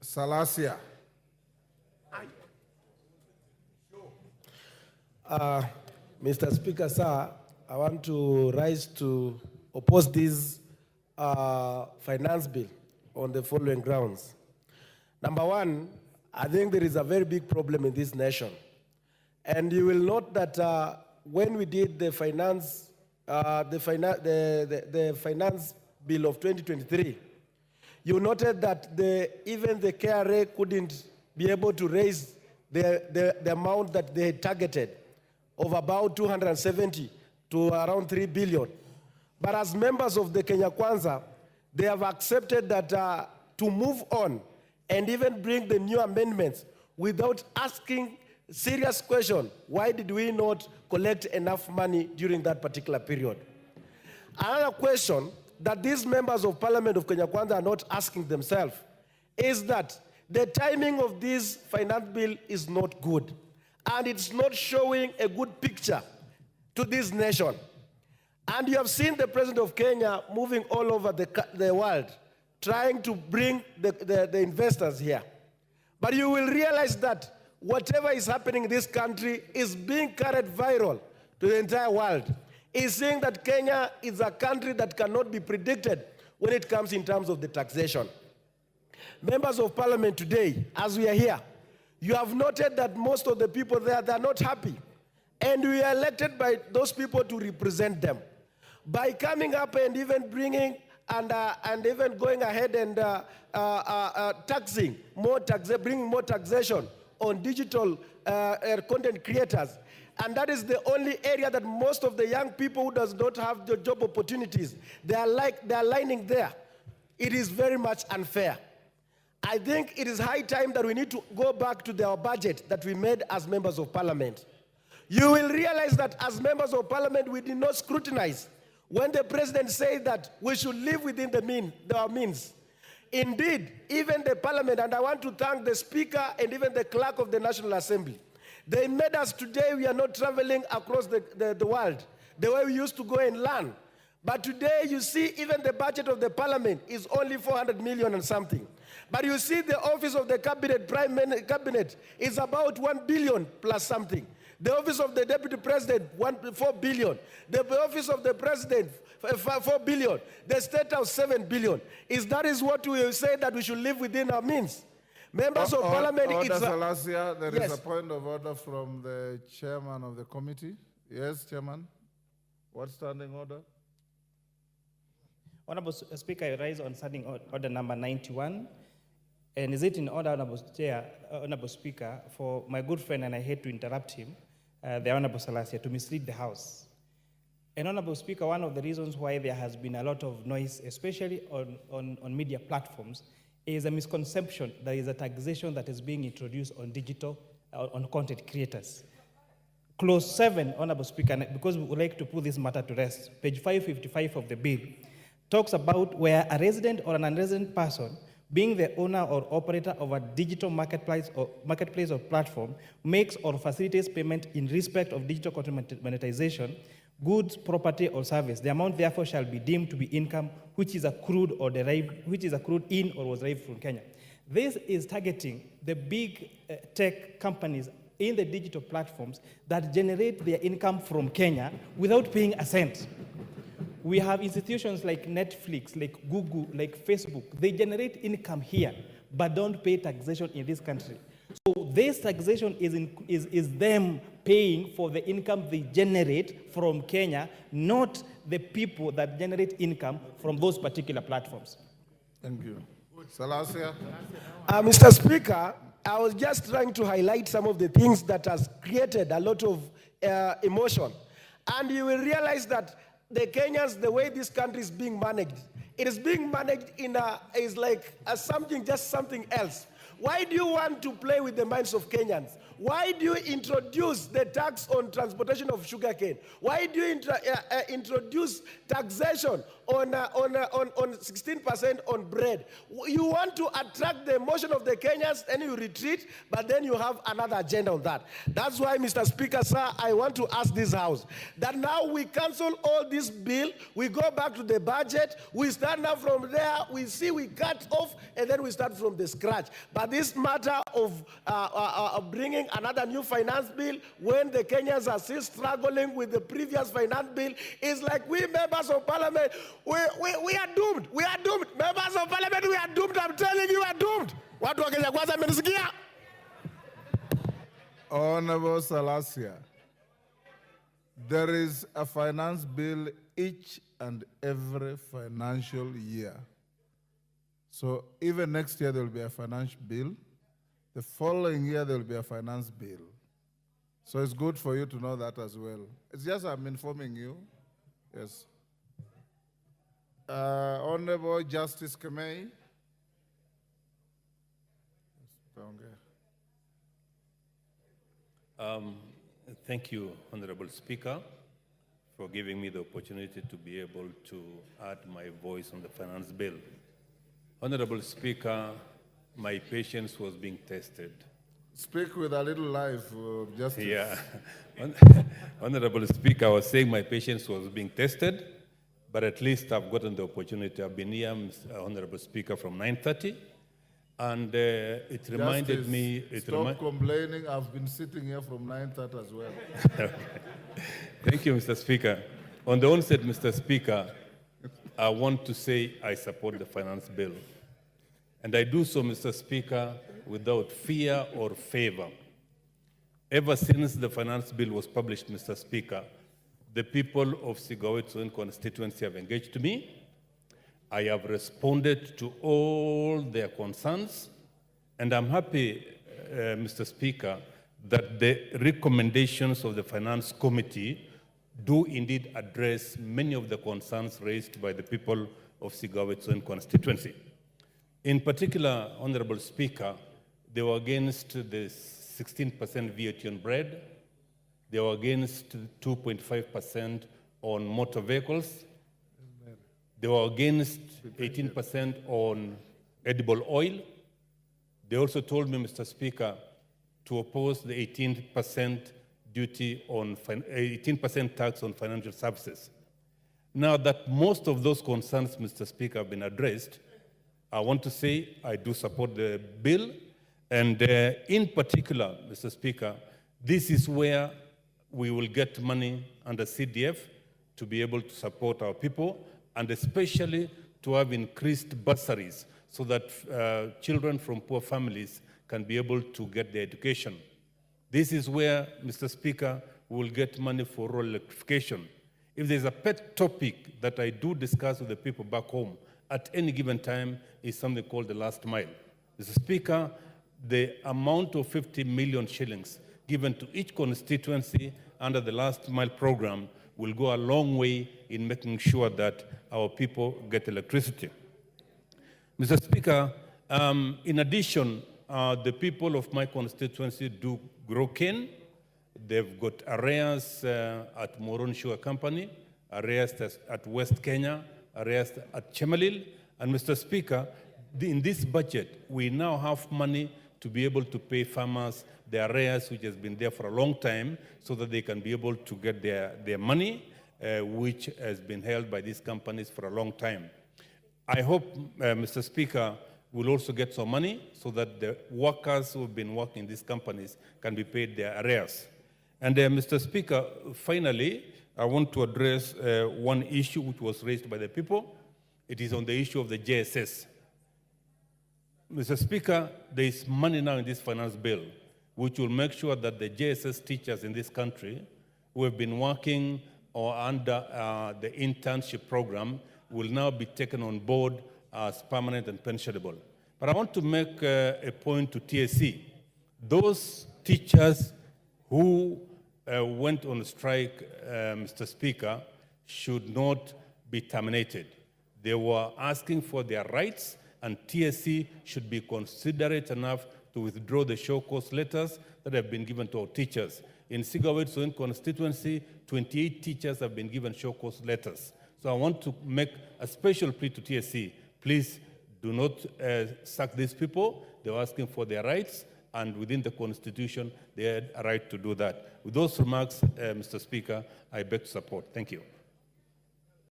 SALASYA. Mr. Speaker, sir, I want to rise to oppose this finance bill on the following grounds. Number one, I think there is a very big problem in this nation. And you will note that when we did the finance bill of 2023, you noted that even the KRA couldn't be able to raise the amount that they had targeted of about 270 to around 3 billion. But as members of the Kenya Kwanza, they have accepted that to move on and even bring the new amendments without asking serious question, why did we not collect enough money during that particular period? Another question that these members of Parliament of Kenya Kwanza are not asking themselves is that the timing of this finance bill is not good, and it's not showing a good picture to this nation. And you have seen the President of Kenya moving all over the world, trying to bring the investors here. But you will realize that whatever is happening in this country is being carried viral to the entire world. Is saying that Kenya is a country that cannot be predicted when it comes in terms of the taxation. Members of Parliament today, as we are here, you have noted that most of the people there, they are not happy. And we are elected by those people to represent them. By coming up and even bringing and even going ahead and bringing more taxation on digital content creators. And that is the only area that most of the young people who does not have the job opportunities, they are lining there. It is very much unfair. I think it is high time that we need to go back to our budget that we made as members of Parliament. You will realize that as members of Parliament, we did not scrutinize when the President said that we should live within our means. Indeed, even the Parliament, and I want to thank the Speaker and even the Clerk of the National Assembly, they made us today, we are not traveling across the world the way we used to go and learn. But today, you see, even the budget of the Parliament is only 400 million and something. But you see the office of the cabinet is about 1 billion plus something. The office of the Deputy President, 4 billion. The office of the President, 4 billion. The State House, 7 billion. That is what we say that we should live within our means. Members of Parliament, SALASYA, there is a point of order from the chairman of the committee. Yes, Chairman. What standing order? Honorable Speaker, I rise on standing order number 91. And is it in order, Honorable Speaker, for my good friend, and I hate to interrupt him, the Honorable SALASYA, to mislead the House. And Honorable Speaker, one of the reasons why there has been a lot of noise, especially on media platforms, is a misconception there is a taxation that is being introduced on digital, on content creators. Clause 7, Honorable Speaker, because we would like to put this matter to rest, page 555 of the bill, talks about where a resident or an unresident person, being the owner or operator of a digital marketplace or platform, makes or facilitates payment in respect of digital content monetization, goods, property, or service. The amount therefore shall be deemed to be income which is accrued in or was derived from Kenya. This is targeting the big tech companies in the digital platforms that generate their income from Kenya without paying a cent. We have institutions like Netflix, like Google, like Facebook. They generate income here, but don't pay taxation in this country. So this taxation is them paying for the income they generate from Kenya, not the people that generate income from those particular platforms. Thank you. SALASYA. Mr. Speaker, I was just trying to highlight some of the things that has created a lot of emotion. And you will realize that the Kenyans, the way this country is being managed, it is being managed is like something else. Why do you want to play with the minds of Kenyans? Why do you introduce the tax on transportation of sugarcane? Why do you introduce taxation on 16% on bread? You want to attract the emotion of the Kenyans and you retreat, but then you have another agenda on that. That's why, Mr. Speaker, sir, I want to ask this House that now we cancel all this bill, we go back to the budget, we start now from there, we see we cut off, and then we start from the scratch. But this matter of bringing another new finance bill when the Kenyans are still struggling with the previous finance bill is like we members of parliament, we are doomed. We are doomed. Members of parliament, we are doomed. I'm telling you, we are doomed. Watu wa Kenya Kwanza mmenisikia? Honorable SALASYA, there is a finance bill each and every financial year. So even next year there will be a finance bill. The following year there will be a finance bill. So it's good for you to know that as well. It's just I'm informing you. Yes. Honorable Justice Kamei. Thank you, Honorable Speaker, for giving me the opportunity to be able to add my voice on the finance bill. Honorable Speaker, my patience was being tested. Speak with a little life, Justice. Yeah. Honorable Speaker, I was saying my patience was being tested, but at least I've gotten the opportunity. I've been here, Honorable Speaker, from 9:30. And it reminded Justice, me... Stop complaining. I've been sitting here from 9:30 as well. Thank you, Mr. Speaker. On the onset, Mr. Speaker, I want to say I support the finance bill. And I do so, Mr. Speaker, without fear or favor. Ever since the finance bill was published, Mr. Speaker, the people of Sigawet's constituency have engaged me. I have responded to all their concerns, and I'm happy, Mr. Speaker, that the recommendations of the Finance Committee do indeed address many of the concerns raised by the people of Sigawet's constituency. In particular, Honorable Speaker, they were against the 16% VAT on bread, they were against 2.5% on motor vehicles, they were against 18% on edible oil. They also told me, Mr. Speaker, to oppose the 18% duty on 18% tax on financial services. Now that most of those concerns, Mr. Speaker, have been addressed, I want to say I do support the bill, and in particular, Mr. Speaker, this is where we will get money under CDF to be able to support our people, and especially to have increased bursaries so that children from poor families can be able to get their education. This is where, Mr. Speaker, we will get money for rural electrification. If there's a pet topic that I do discuss with the people back home at any given time is something called the last mile. Mr. Speaker, the amount of 50 million shillings given to each constituency under the last mile program will go a long way in making sure that our people get electricity. Mr. Speaker, in addition, the people of my constituency do grow cane. They've got areas at Moron Sugar Company, areas at West Kenya, areas at Chemelil. And Mr. Speaker, in this budget, we now have money to be able to pay farmers the arrears which has been there for a long time so that they can be able to get their money, which has been held by these companies for a long time. I hope, Mr. Speaker, we'll also get some money so that the workers who have been working in these companies can be paid their arrears. And Mr. Speaker, finally, I want to address one issue which was raised by the people. It is on the issue of the JSS. Mr. Speaker, there is money now in this finance bill which will make sure that the JSS teachers in this country who have been working or under the internship program will now be taken on board as permanent and pensionable. But I want to make a point to TSC. Those teachers who went on strike, Mr. Speaker, should not be terminated. They were asking for their rights, and TSC should be considerate enough to withdraw the show cause letters that have been given to our teachers. In Sigawet constituency, 28 teachers have been given show cause letters. So I want to make a special plea to TSC. Please do not sack these people. They were asking for their rights, and within the Constitution, they had a right to do that. With those remarks, Mr. Speaker, I beg to support. Thank you.